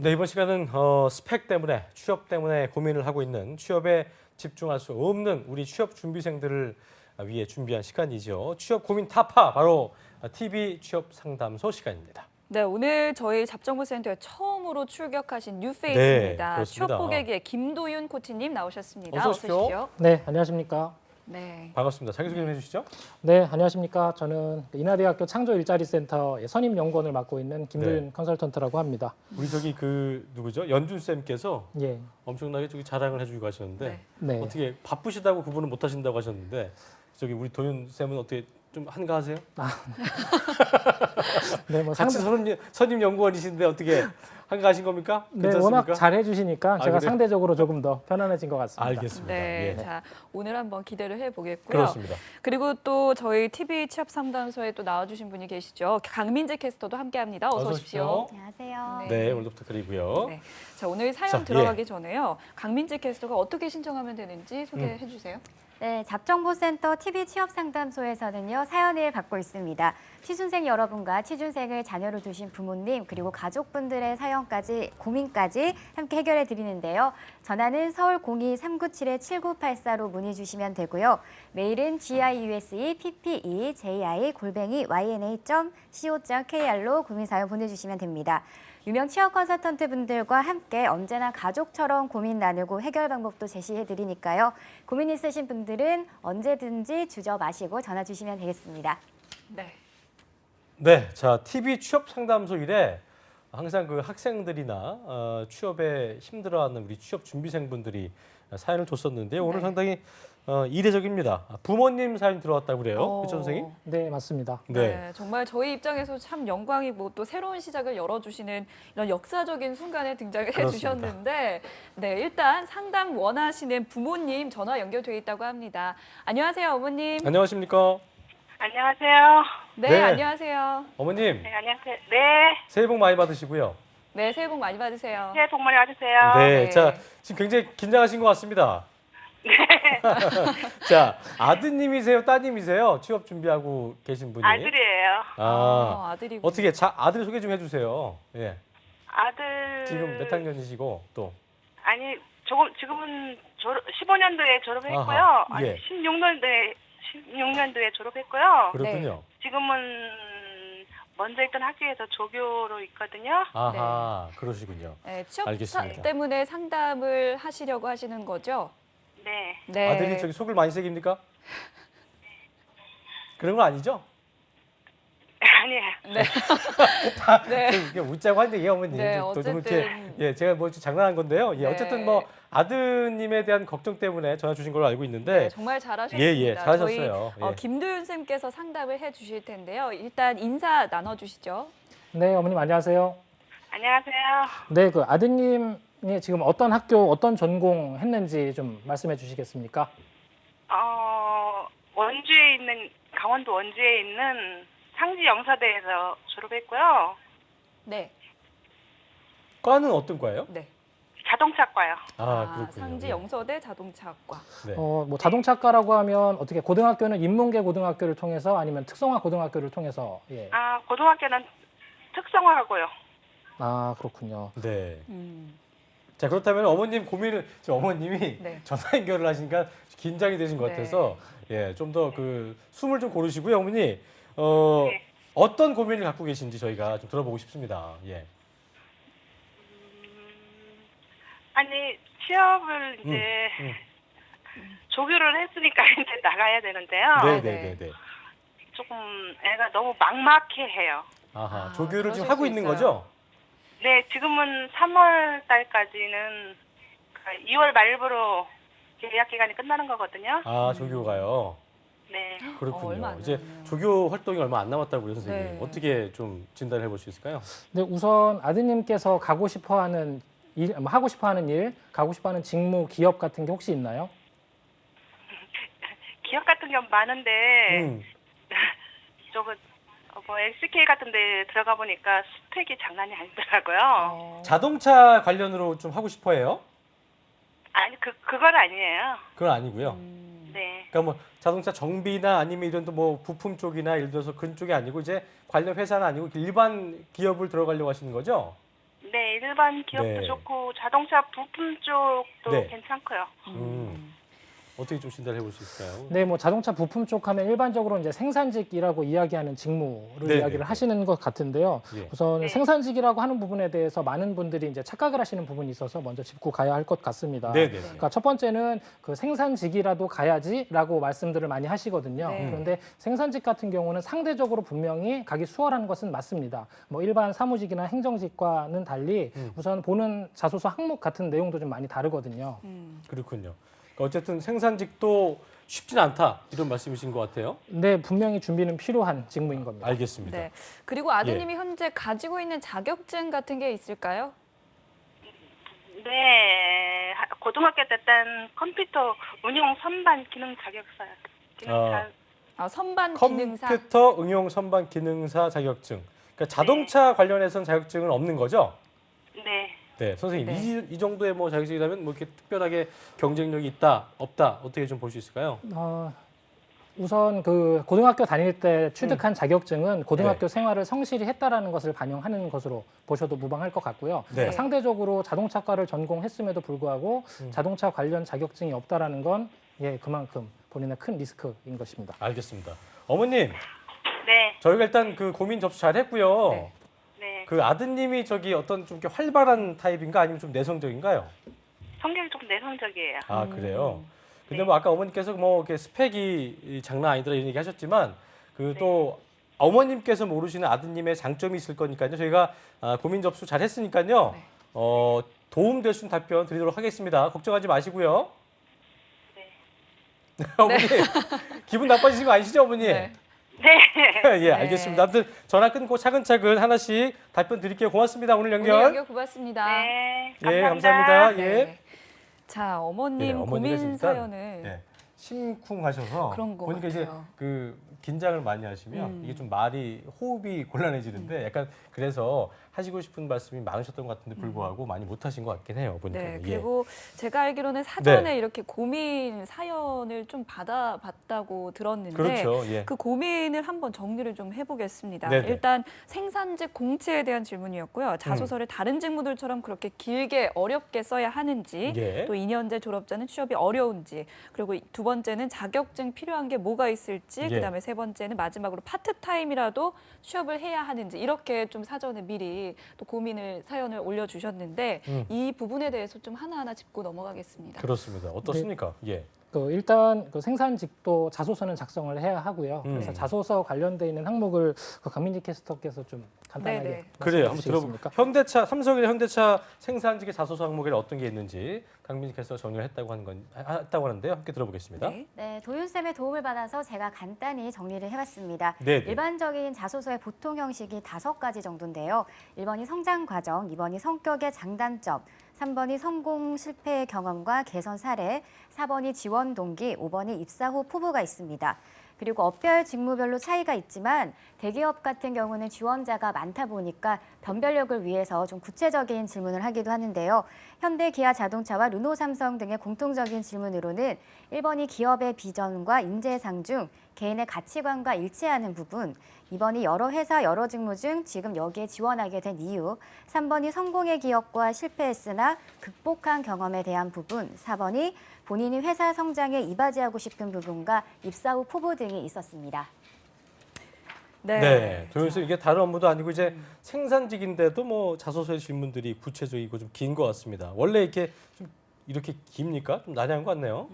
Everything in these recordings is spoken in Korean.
네, 이번 시간은 스펙 때문에, 취업 때문에 고민을 하고 있는 취업에 집중할 수 없는 우리 취업 준비생들을 위해 준비한 시간이죠. 취업 고민 타파, 바로 TV 취업 상담소 시간입니다. 네, 오늘 저희 잡정보센터에 처음으로 출격하신 네, 뉴페이스입니다. 그렇습니다. 취업 고객의 김도윤 코치님 나오셨습니다. 어서 오십시오. 네, 안녕하십니까. 네. 반갑습니다. 자기소개 좀 해주시죠. 네, 안녕하십니까. 저는 인하대학교 창조일자리센터의 선임연구원을 맡고 있는 김도윤 네. 컨설턴트라고 합니다. 우리 저기 누구죠? 연준 쌤께서 예, 엄청나게 저기 자랑을 해주고 가셨는데 네. 네. 어떻게 바쁘시다고 그분은 못 하신다고 하셨는데 저기 우리 도윤 쌤은 어떻게 좀 한가하세요? 네, 뭐 같이 선임 연구원이신데 어떻게 한가하신 겁니까? 네, 괜찮습니까? 워낙 잘해주시니까 제가 그래요? 상대적으로 조금 더 편안해진 것 같습니다. 알겠습니다. 네. 예. 자, 오늘 한번 기대를 해보겠고요. 그렇습니다. 그리고 또 저희 TV 취업 상담소에 또 나와주신 분이 계시죠. 강민재 캐스터도 함께합니다. 어서 오십시오. 안녕하세요. 네, 오늘도 부탁드리고요. 네. 자, 오늘 사연 자, 들어가기 전에요. 강민재 캐스터가 어떻게 신청하면 되는지 소개해 주세요. 네, 잡정보센터 TV 취업상담소에서는요, 사연을 받고 있습니다. 취준생 여러분과 취준생을 자녀로 두신 부모님 그리고 가족분들의 사연까지 고민까지 함께 해결해 드리는데요. 전화는 서울 02-397-7984로 문의 주시면 되고요. 메일은 giusepepi@yna.co.kr로 고민사연 보내주시면 됩니다. 유명 취업 컨설턴트 분들과 함께 언제나 가족처럼 고민 나누고 해결 방법도 제시해 드리니까요. 고민 있으신 분들은 언제든지 주저 마시고 전화 주시면 되겠습니다. 네. 네, 자 TV 취업 상담소 일에 항상 그 학생들이나 취업에 힘들어하는 우리 취업 준비생분들이 사연을 줬었는데요. 오늘 네. 상당히 이례적입니다. 부모님 사연 들어왔다고 그래요, 그렇죠, 선생님? 네, 맞습니다. 네, 정말 저희 입장에서 참 영광이고 또 새로운 시작을 열어주시는 이런 역사적인 순간에 등장을 그렇습니다. 해주셨는데, 네, 일단 상담 원하시는 부모님 전화 연결돼 있다고 합니다. 안녕하세요, 어머님. 안녕하십니까, 안녕하세요. 네, 네. 안녕하세요. 어머님. 네, 안녕하세요. 네, 새해 복 많이 받으시고요. 네, 새해 복 많이 받으세요. 새해 복 많이 받으세요. 네, 네. 자 지금 굉장히 긴장하신 것 같습니다. 자, 아드님이세요, 따님이세요? 취업 준비하고 계신 분이. 아들이에요. 아들이고. 어떻게 아들 소개 좀 해주세요. 예. 아들. 지금 몇 학년이시고 또. 아니, 지금은 15년도에 졸업했고요. 아하, 아니, 예. 16년도에 졸업했고요. 그렇군요. 지금은 먼저 있던 학교에서 조교로 있거든요. 아하, 그러시군요. 네, 취업 알겠습니다. 때문에 상담을 하시려고 하시는 거죠? 네. 네. 아들이 저기 속을 많이 새깁니까? 그런 건 아니죠? 아니에요. 네. 네. 이게 웃자고 하는데 예, 어머님. 네, 또 좀 어쨌든. 이렇게 예, 제가 뭐 좀 장난한 건데요. 예, 네. 어쨌든 뭐 아드님에 대한 걱정 때문에 전화 주신 걸로 알고 있는데 네, 정말 잘하셨습니다. 예, 잘하셨어요. 저희 예. 김도윤 쌤께서 상담을 해주실 텐데요. 일단 인사 나눠주시죠. 네, 어머님 안녕하세요. 안녕하세요. 네, 그 아드님이 지금 어떤 학교, 어떤 전공 했는지 좀 말씀해 주시겠습니까? 강원도 원주에 있는 상지영사대에서 졸업했고요. 네, 과는 어떤 과예요? 네. 자동차과요. 그렇군요. 상지 영서대 자동차학과. 네. 뭐 자동차과라고 하면 어떻게 고등학교는 인문계 고등학교를 통해서 아니면 특성화 고등학교를 통해서 예. 고등학교는 특성화고요. 아, 그렇군요. 네. 음, 자, 그렇다면 어머님 고민을 어머님이 네. 전화 연결을 하시니까 긴장이 되신 것 네. 같아서 예, 좀 더 그 숨을 좀 고르시고요, 어머니. 네. 어떤 고민을 갖고 계신지 저희가 좀 들어보고 싶습니다. 예. 아니, 취업을 이제 조교를 했으니까 이제 나가야 되는데요. 네, 네. 네, 네, 네. 조금 애가 너무 막막해해요. 아하, 조교를 지금 그러실 하고 수 있는 있어요. 거죠? 네, 지금은 3월 달까지는 2월 말부로 계약 기간이 끝나는 거거든요. 조교가요. 네. 그렇군요. 얼마 안 이제 남았네요. 조교 활동이 얼마 안 남았다고요, 선생님. 네. 어떻게 좀 진단해 볼 수 있을까요? 네, 우선 아드님께서 가고 싶어하는 일, 하고 싶어하는 일, 가고 싶어하는 직무, 기업 같은 게 혹시 있나요? 기업 같은 경 많은데 음. 저거 뭐 SK 같은 데 들어가 보니까 스펙이 장난이 아니더라고요. 자동차 관련으로 좀 하고 싶어 해요? 아니, 그건 아니에요. 그건 아니고요. 네. 그러니까 뭐 자동차 정비나 아니면 이런 또 뭐 부품 쪽이나 예를 들어서 그런 쪽이 아니고 이제 관련 회사는 아니고 일반 기업을 들어가려고 하시는 거죠? 네, 일반 기업도 네. 좋고 자동차 부품 쪽도 네. 괜찮고요. 어떻게 좀 진단해 볼 수 있을까요? 네, 뭐 자동차 부품 쪽 하면 일반적으로 이제 생산직이라고 이야기하는 직무를 네, 이야기를 네, 하시는 것 같은데요. 예. 우선 네. 생산직이라고 하는 부분에 대해서 많은 분들이 이제 착각을 하시는 부분이 있어서 먼저 짚고 가야 할 것 같습니다. 네, 네. 그러니까 첫 번째는 그 생산직이라도 가야지라고 말씀들을 많이 하시거든요. 네. 그런데 생산직 같은 경우는 상대적으로 분명히 가기 수월한 것은 맞습니다. 뭐 일반 사무직이나 행정직과는 달리 우선 보는 자소서 항목 같은 내용도 좀 많이 다르거든요. 그렇군요. 그러니까 어쨌든 생산직도 쉽진 않다 이런 말씀이신 것 같아요. 네, 분명히 준비는 필요한 직무인 겁니다. 알겠습니다. 네. 그리고 아드님이 현재 가지고 있는 자격증 같은 게 있을까요? 네, 고등학교 때 딴 컴퓨터 운용 선반 기능 자격사. 기능사. 선반 기능사. 컴퓨터 응용 선반 기능사 자격증. 그러니까 자동차 관련해서는 자격증은 없는 거죠? 네. 네, 선생님 네. 이 정도의 뭐 자격증이라면 뭐 이렇게 특별하게 경쟁력이 있다, 없다 어떻게 좀 볼 수 있을까요? 우선 그 고등학교 다닐 때 취득한 자격증은 고등학교 네. 생활을 성실히 했다라는 것을 반영하는 것으로 보셔도 무방할 것 같고요. 네. 상대적으로 자동차과를 전공했음에도 불구하고 자동차 관련 자격증이 없다라는 건 그만큼 본인의 큰 리스크인 것입니다. 알겠습니다. 어머님, 네. 저희가 일단 그 고민 접수 잘 했고요. 네. 네. 그 아드님이 저기 어떤 좀 이렇게 활발한 타입인가 아니면 좀 내성적인가요? 성격이 좀 내성적이에요. 아, 그래요? 근데 네. 뭐 아까 어머니께서 뭐 이렇게 스펙이 장난 아니더라 이런 얘기 하셨지만 그 또 어머님께서 모르시는 아드님의 장점이 있을 거니까요. 저희가 고민 접수 잘 했으니까요. 네. 도움 될 수 있는 답변 드리도록 하겠습니다. 걱정하지 마시고요. 네. 어머니 기분 나빠지신 거 아니시죠, 어머니? 네. 네. 예, 알겠습니다. 아무튼 전화 끊고 차근차근 하나씩 답변 드릴게요. 고맙습니다. 오늘 오늘 연결. 연결 고맙습니다. 네. 예, 감사합니다. 감사합니다. 예. 네. 자, 어머님 예, 어머니가 고민 일단, 사연을 예, 심쿵하셔서 그런 것 보니까 이제 같아요. 그 긴장을 많이 하시면 이게 좀 말이 호흡이 곤란해지는데 약간 그래서 하시고 싶은 말씀이 많으셨던 것 같은데 불구하고 많이 못하신 것 같긴 해요. 보니까. 네, 예. 그리고 제가 알기로는 사전에 네. 이렇게 고민 사연을 좀 받아봤다고 들었는데 그렇죠. 예. 그 고민을 한번 정리를 좀 해보겠습니다. 네네. 일단 생산직 공채에 대한 질문이었고요. 자소서를 다른 직무들처럼 그렇게 길게 어렵게 써야 하는지, 예. 또 2년제 졸업자는 취업이 어려운지, 그리고 두 번째는 자격증 필요한 게 뭐가 있을지, 예. 그다음에 세 번째는 마지막으로 파트타임이라도 취업을 해야 하는지 이렇게 좀 사전에 미리 또 고민을 사연을 올려주셨는데 이 부분에 대해서 좀 하나하나 짚고 넘어가겠습니다. 그렇습니다. 어떻습니까? 예. 일단 그 생산직도 자소서는 작성을 해야 하고요. 그래서 자소서 관련돼 있는 항목을 그 강민지 캐스터께서 좀 간단하게 네네. 그래요. 한번 말씀해 들어볼까? 현대차 삼성이나 현대차 생산직의 자소서 항목에 어떤 게 있는지 강민지께서 정리를 했다고 하는데요. 함께 들어보겠습니다. 네. 네, 도윤쌤의 도움을 받아서 제가 간단히 정리를 해봤습니다. 네네. 일반적인 자소서의 보통 형식이 5가지 정도인데요. 1번이 성장 과정, 2번이 성격의 장단점, 3번이 성공 실패의 경험과 개선 사례, 4번이 지원 동기, 5번이 입사 후 포부가 있습니다. 그리고 업별 직무별로 차이가 있지만 대기업 같은 경우는 지원자가 많다 보니까 변별력을 위해서 좀 구체적인 질문을 하기도 하는데요. 현대, 기아 자동차와 르노, 삼성 등의 공통적인 질문으로는 1번이 기업의 비전과 인재상 중 개인의 가치관과 일치하는 부분, 2번이 여러 회사, 여러 직무 중 지금 여기에 지원하게 된 이유, 3번이 성공의 기업과 실패했으나 극복한 경험에 대한 부분, 4번이 본인이 회사 성장에 이바지하고 싶은 부분과 입사 후 포부 등이 있었습니다. 네. 도윤쌤 이게 다른 업무도 아니고 이제 생산직인데도 뭐 자소서의 질문들이 구체적이고 좀 긴 것 같습니다. 원래 이렇게 좀 이렇게 깁니까? 좀 난해한 것 같네요.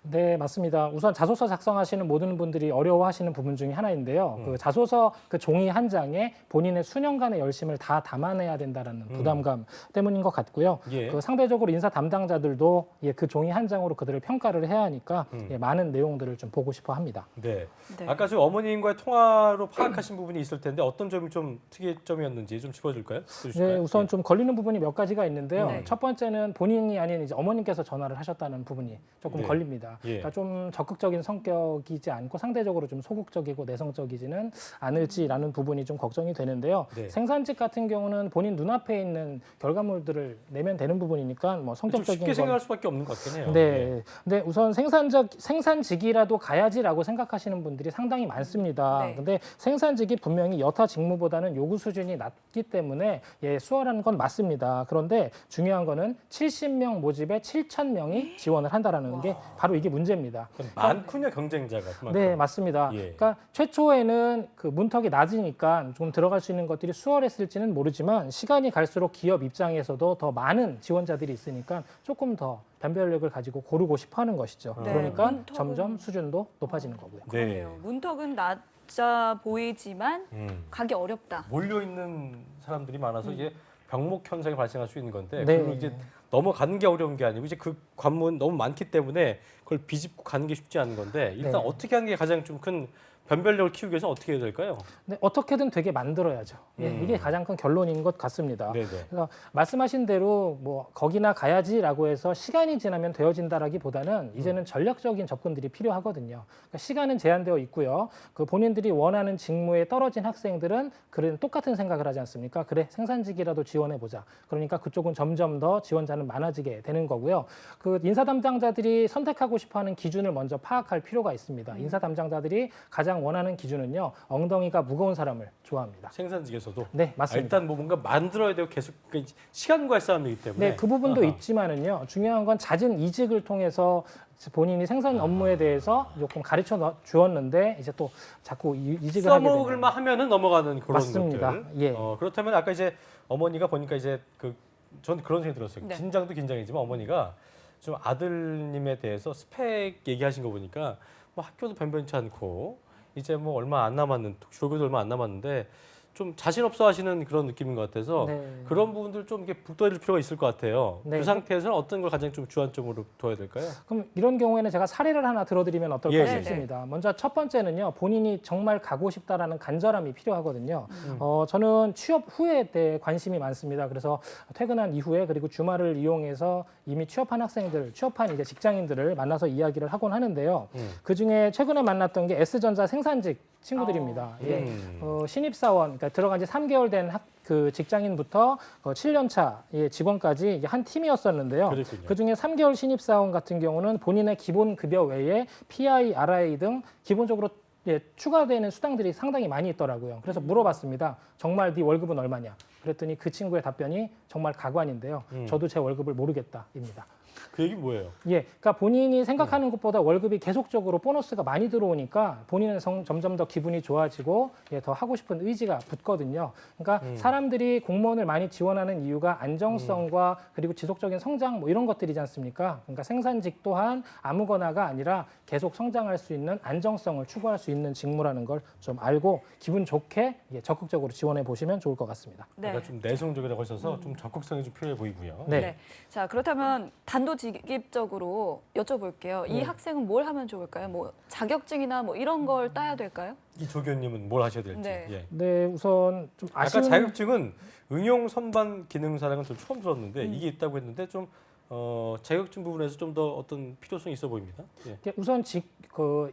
네, 맞습니다. 우선 자소서 작성하시는 모든 분들이 어려워하시는 부분 중에 하나인데요. 그 자소서 그 종이 한 장에 본인의 수년간의 열심을 다 담아내야 된다는 부담감 때문인 것 같고요. 예. 그 상대적으로 인사 담당자들도 그 종이 한 장으로 그들을 평가를 해야 하니까 많은 내용들을 좀 보고 싶어 합니다. 네. 네. 아까 저 어머님과의 통화로 파악하신 부분이 있을 텐데 어떤 점이 좀 특이점이었는지 좀 짚어줄까요? 네, 우선 좀 걸리는 부분이 몇 가지가 있는데요. 네. 첫 번째는 본인이 아닌 이제 어머니 어머님께서 전화를 하셨다는 부분이 조금 네. 걸립니다. 예. 그러니까 좀 적극적인 성격이지 않고 상대적으로 좀 소극적이고 내성적이지는 않을지라는 부분이 좀 걱정이 되는데요. 네. 생산직 같은 경우는 본인 눈앞에 있는 결과물들을 내면 되는 부분이니까 뭐 좀 성격적인 쉽게 건 생각할 수밖에 없는 것 같긴 해요. 네. 근데 우선 생산직이라도 가야지라고 생각하시는 분들이 상당히 많습니다. 네. 근데 생산직이 분명히 여타 직무보다는 요구 수준이 낮기 때문에 예, 수월한 건 맞습니다. 그런데 중요한 거는 70명 모집에 7,000명이 지원을 한다라는 게 바로 이게 문제입니다. 그럼 많군요, 경쟁자가. 그만큼. 네, 맞습니다. 예. 그러니까 최초에는 그 문턱이 낮으니까 좀 들어갈 수 있는 것들이 수월했을지는 모르지만 시간이 갈수록 기업 입장에서도 더 많은 지원자들이 있으니까 조금 더 변별력을 가지고 고르고 싶어 하는 것이죠. 네, 그러니까 문턱은- 점점 수준도 높아지는 거고요. 네. 그러네요. 문턱은 낮아 보이지만 가기 어렵다. 몰려 있는 사람들이 많아서 이게 병목 현상이 발생할 수 있는 건데 네. 그걸 이제 넘어가는 게 어려운 게 아니고 이제 그 관문 너무 많기 때문에 그걸 비집고 가는 게 쉽지 않은 건데 일단 네. 어떻게 하는 게 가장 좀 큰 변별력을 키우기 위해서 어떻게 해야 될까요? 근데 어떻게든 되게 만들어야죠. 예, 이게 가장 큰 결론인 것 같습니다. 네네. 그래서 말씀하신 대로 뭐 거기나 가야지라고 해서 시간이 지나면 되어진다라기보다는 이제는 전략적인 접근들이 필요하거든요. 그러니까 시간은 제한되어 있고요. 그 본인들이 원하는 직무에 떨어진 학생들은 그런 똑같은 생각을 하지 않습니까? 그래 생산직이라도 지원해 보자. 그러니까 그쪽은 점점 더 지원자는 많아지게 되는 거고요. 그 인사 담당자들이 선택하고 싶어하는 기준을 먼저 파악할 필요가 있습니다. 인사 담당자들이 가장 원하는 기준은요, 엉덩이가 무거운 사람을 좋아합니다. 생산직에서도 네, 맞습니다. 일단 뭐 뭔가 만들어야 되고 계속 시간과의 싸움이기 때문에 네, 그 부분도 아하. 있지만은요. 중요한 건 잦은 이직을 통해서 본인이 생산 업무에 대해서 조금 가르쳐 주었는데 이제 또 자꾸 이직을 하게 되는. 써먹을만 하면은 넘어가는 그런 맞습니다. 것들. 예. 그렇다면 아까 이제 어머니가 보니까 이제 전 그런 생각이 들었어요. 네. 긴장도 긴장이지만 어머니가 좀 아들님에 대해서 스펙 얘기하신 거 보니까 뭐 학교도 변변치 않고 이제 뭐 얼마 안 남았는 졸업도 얼마 안 남았는데 좀 자신 없어 하시는 그런 느낌인 것 같아서 네. 그런 부분들 좀 이렇게 북돋을 필요가 있을 것 같아요. 네. 그 상태에서는 어떤 걸 가장 좀 주안점으로 둬야 될까요? 그럼 이런 경우에는 제가 사례를 하나 들어드리면 어떨까 예, 싶습니다. 먼저 첫 번째는요, 본인이 정말 가고 싶다라는 간절함이 필요하거든요. 저는 취업 후에 때 관심이 많습니다. 그래서 퇴근한 이후에 그리고 주말을 이용해서 이미 취업한 학생들, 취업한 이제 직장인들을 만나서 이야기를 하곤 하는데요. 그 중에 최근에 만났던 게 S전자 생산직 친구들입니다. 예. 신입사원, 그러니까 들어간 지 3개월 된 그 직장인부터 7년 차 직원까지 이게 한 팀이었었는데요. 그랬군요. 그중에 3개월 신입사원 같은 경우는 본인의 기본 급여 외에 PI, RI 등 기본적으로 추가되는 수당들이 상당히 많이 있더라고요. 그래서 물어봤습니다. 정말 네 월급은 얼마냐? 그랬더니 그 친구의 답변이 정말 가관인데요. 저도 제 월급을 모르겠다입니다. 그 얘기 뭐예요? 예, 그러니까 본인이 생각하는 것보다 월급이 계속적으로 보너스가 많이 들어오니까 본인은 점점 더 기분이 좋아지고 더 하고 싶은 의지가 붙거든요. 그러니까 사람들이 공무원을 많이 지원하는 이유가 안정성과 그리고 지속적인 성장 뭐 이런 것들이지 않습니까? 그러니까 생산직 또한 아무거나가 아니라 계속 성장할 수 있는 안정성을 추구할 수 있는 직무라는 걸 좀 알고 기분 좋게 적극적으로 지원해 보시면 좋을 것 같습니다. 네. 그러니까 좀 내성적이라고 하셔서 좀 적극성이 좀 필요해 보이고요. 네. 네. 자, 그렇다면 단도직입적으로 여쭤볼게요. 이 학생은 뭘 하면 좋을까요? 뭐 자격증이나 뭐 이런 걸 따야 될까요? 이 조교님은 뭘 하셔야 될지. 네. 예. 네, 우선 좀 아까 아쉬운 자격증은 응용 선반 기능사라는 건 좀 처음 들었는데 이게 있다고 했는데 좀 자격증 부분에서 좀 더 어떤 필요성이 있어 보입니다. 예. 우선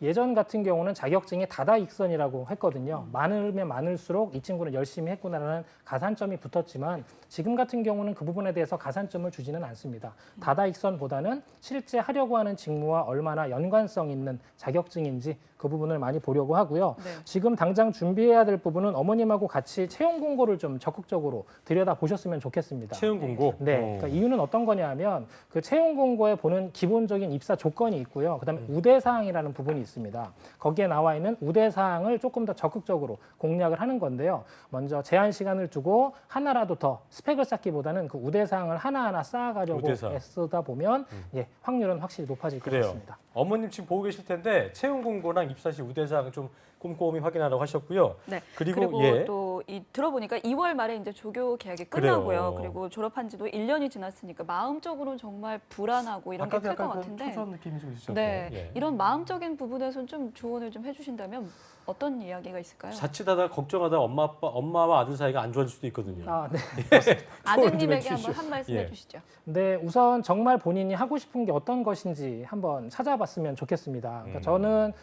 예전 같은 경우는 자격증이 다다익선이라고 했거든요. 많으면 많을수록 이 친구는 열심히 했구나라는 가산점이 붙었지만 지금 같은 경우는 그 부분에 대해서 가산점을 주지는 않습니다. 다다익선보다는 실제 하려고 하는 직무와 얼마나 연관성 있는 자격증인지 그 부분을 많이 보려고 하고요. 네. 지금 당장 준비해야 될 부분은 어머님하고 같이 채용 공고를 좀 적극적으로 들여다 보셨으면 좋겠습니다. 채용 공고. 네, 그러니까 이유는 어떤 거냐면 그 채용 공고에 보는 기본적인 입사 조건이 있고요. 그다음에 우대 사항이라는 부분이 있습니다. 거기에 나와 있는 우대 사항을 조금 더 적극적으로 공략을 하는 건데요. 먼저 제한 시간을 두고 하나라도 더 스펙을 쌓기보다는 그 우대 사항을 하나하나 쌓아가려고 우대사항. 애쓰다 보면 확률은 확실히 높아질 것 그래요. 같습니다. 어머님 지금 보고 계실 텐데 채용 공고랑 입사 시 우대사항 좀 꼼꼼히 확인하라고 하셨고요. 네. 그리고, 또 이 들어보니까 2월 말에 이제 조교 계약이 끝나고요. 그래요. 그리고 졸업한 지도 1년이 지났으니까 마음적으로는 정말 불안하고 이런 게 아까도 클 것 약간 같은데. 초조한 느낌이 좀 있으셨고. 네. 예. 이런 마음적인 부분에서는 좀 조언을 좀 해주신다면 어떤 이야기가 있을까요? 자칫하다 걱정하다 엄마와 아들 사이가 안 좋아질 수도 있거든요. 아, 네. 아드님에게 해주시죠. 한번 한 말씀 예. 해주시죠. 네, 우선 정말 본인이 하고 싶은 게 어떤 것인지 한번 찾아봤으면 좋겠습니다. 그러니까 저는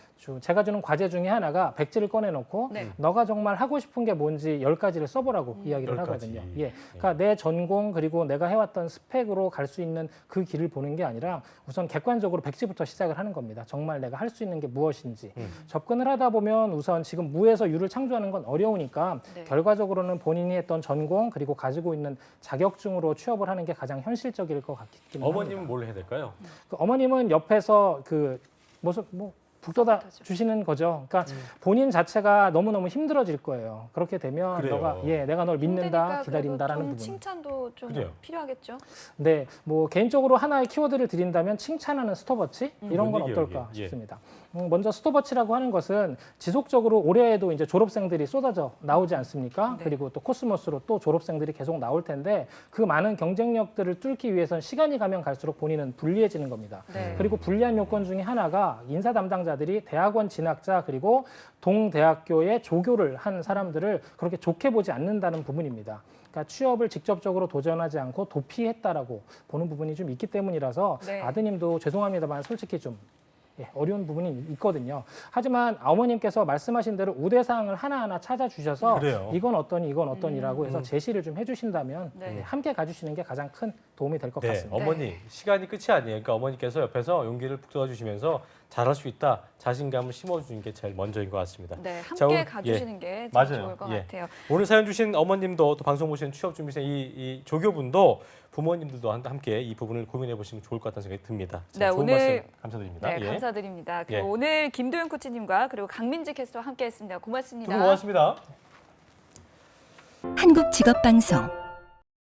제가 주는 과제 중에 하나가 백지를 꺼내놓고 네. 너가 정말 하고 싶은 게 뭔지 10가지를 써보라고 이야기를 10가지. 하거든요. 예. 그러니까 내 전공 그리고 내가 해왔던 스펙으로 갈 수 있는 그 길을 보는 게 아니라 우선 객관적으로 백지부터 시작을 하는 겁니다. 정말 내가 할 수 있는 게 무엇인지. 접근을 하다 보면 우선 지금 무에서 유를 창조하는 건 어려우니까 네. 결과적으로는 본인이 했던 전공 그리고 가지고 있는 자격증으로 취업을 하는 게 가장 현실적일 것 같긴 합니다. 어머님은 뭘 해야 될까요? 그 어머님은 옆에서 그 무슨 북돋아 서포터죠. 주시는 거죠. 그러니까 본인 자체가 너무너무 힘들어질 거예요. 그렇게 되면 그래요. 내가 널 믿는다, 힘드니까 기다린다라는 그래도 부분. 좀 칭찬도 좀 그래요. 필요하겠죠. 네, 뭐 개인적으로 하나의 키워드를 드린다면 칭찬하는 스톱워치 이런 건 뭔 어떨까 얘기예요, 이게? 예. 싶습니다. 먼저 스톱워치라고 하는 것은 지속적으로 올해에도 이제 졸업생들이 쏟아져 나오지 않습니까? 네. 그리고 또 코스모스로 또 졸업생들이 계속 나올 텐데 그 많은 경쟁력들을 뚫기 위해선 시간이 가면 갈수록 본인은 불리해지는 겁니다. 네. 그리고 불리한 요건 중에 하나가 인사 담당자들이 대학원 진학자 그리고 동대학교에 조교를 한 사람들을 그렇게 좋게 보지 않는다는 부분입니다. 그러니까 취업을 직접적으로 도전하지 않고 도피했다라고 보는 부분이 좀 있기 때문이라서 네. 아드님도 죄송합니다만 솔직히 좀 어려운 부분이 있거든요. 하지만 어머님께서 말씀하신 대로 우대사항을 하나하나 찾아주셔서 그래요. 이건 어떠니 이건 어떠니라고 해서 제시를 좀 해주신다면 네. 함께 가주시는 게 가장 큰 도움이 될 것 네, 같습니다. 어머니 시간이 끝이 아니에요. 그러니까 어머니께서 옆에서 용기를 북돋아 주시면서 잘할 수 있다 자신감을 심어주는 게 제일 먼저인 것 같습니다. 네, 함께 자, 오늘- 가주시는 게 제일 맞아요. 좋을 것 예. 같아요. 오늘 사연 주신 어머님도 또 방송 보시는 취업준비생 이 조교분도 부모님들도 함께 이 부분을 고민해 보시면 좋을 것 같다는 생각이 듭니다. 자, 네, 좋은 오늘- 말씀 감사드립니다. 네, 예. 감사드립니다. 그리고 예. 오늘 김도윤 코치님과 그리고 강민지 캐스터와 함께했습니다. 두 고맙습니다. 분 고맙습니다. 한국직업방송